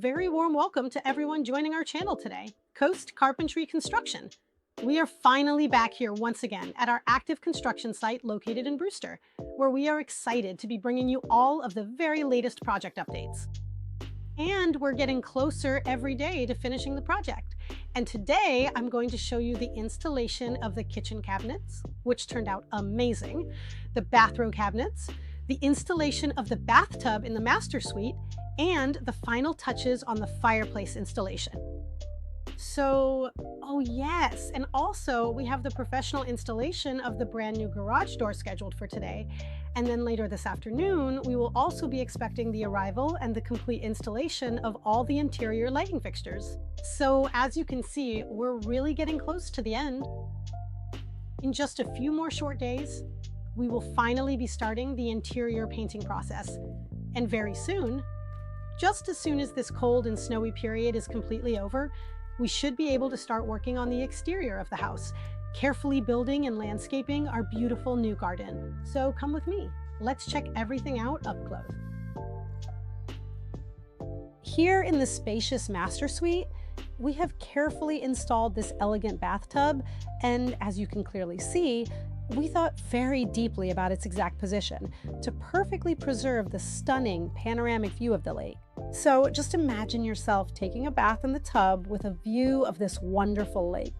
very warm welcome to everyone joining our channel today, Coast Carpentry Construction. We are finally back here once again at our active construction site located in Brewster, where we are excited to be bringing you all of the very latest project updates. And we're getting closer every day to finishing the project. And today I'm going to show you the installation of the kitchen cabinets, which turned out amazing, the bathroom cabinets, the installation of the bathtub in the master suite, and the final touches on the fireplace installation. So, oh yes, and also we have the professional installation of the brand new garage door scheduled for today. And then later this afternoon, we will also be expecting the arrival and the complete installation of all the interior lighting fixtures. So as you can see, we're really getting close to the end. In just a few more short days, we will finally be starting the interior painting process. And very soon, just as soon as this cold and snowy period is completely over, we should be able to start working on the exterior of the house, carefully building and landscaping our beautiful new garden. So come with me. Let's check everything out up close. Here in the spacious master suite, we have carefully installed this elegant bathtub, and as you can clearly see, we thought very deeply about its exact position to perfectly preserve the stunning panoramic view of the lake. So just imagine yourself taking a bath in the tub with a view of this wonderful lake.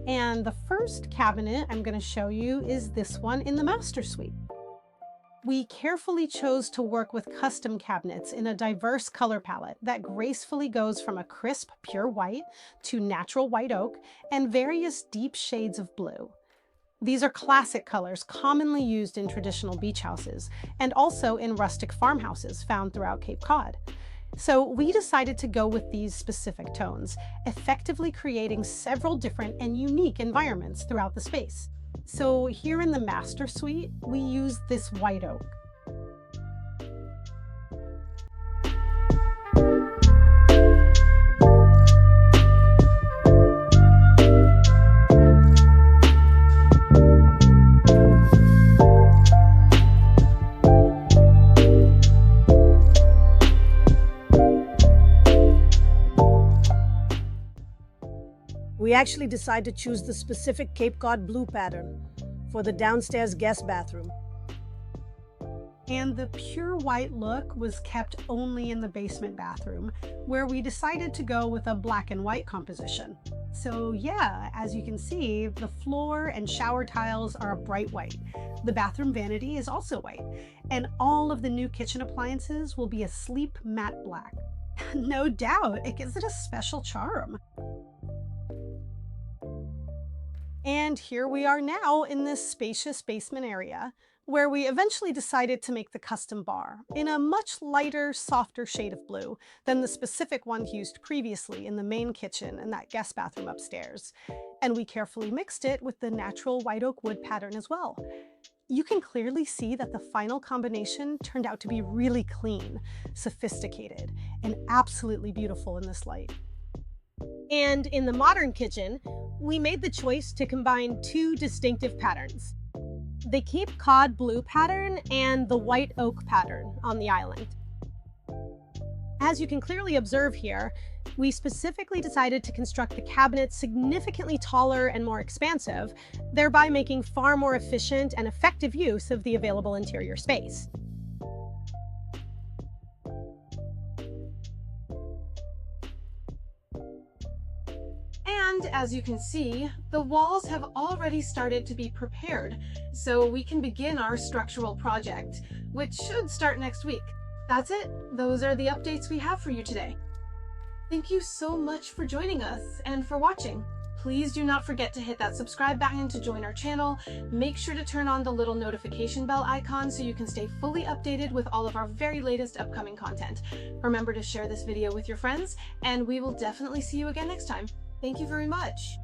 And the first cabinet I'm going to show you is this one in the master suite. We carefully chose to work with custom cabinets in a diverse color palette that gracefully goes from a crisp, pure white to natural white oak and various deep shades of blue. These are classic colors commonly used in traditional beach houses and also in rustic farmhouses found throughout Cape Cod. So we decided to go with these specific tones, effectively creating several different and unique environments throughout the space. So here in the master suite, we use this white oak. We actually decided to choose the specific Cape Cod blue pattern for the downstairs guest bathroom. And the pure white look was kept only in the basement bathroom, where we decided to go with a black and white composition. So yeah, as you can see, the floor and shower tiles are a bright white. The bathroom vanity is also white, and all of the new kitchen appliances will be a sleek matte black. No doubt, it gives it a special charm. And here we are now in this spacious basement area, where we eventually decided to make the custom bar in a much lighter, softer shade of blue than the specific one used previously in the main kitchen and that guest bathroom upstairs. And we carefully mixed it with the natural white oak wood pattern as well. You can clearly see that the final combination turned out to be really clean, sophisticated, and absolutely beautiful in this light. And in the modern kitchen, we made the choice to combine two distinctive patterns: the Cape Cod blue pattern and the white oak pattern on the island. As you can clearly observe here, we specifically decided to construct the cabinets significantly taller and more expansive, thereby making far more efficient and effective use of the available interior space. And as you can see, the walls have already started to be prepared, so we can begin our structural project, which should start next week. That's it. Those are the updates we have for you today. Thank you so much for joining us and for watching. Please do not forget to hit that subscribe button to join our channel. Make sure to turn on the little notification bell icon so you can stay fully updated with all of our very latest upcoming content. Remember to share this video with your friends, and we will definitely see you again next time. Thank you very much.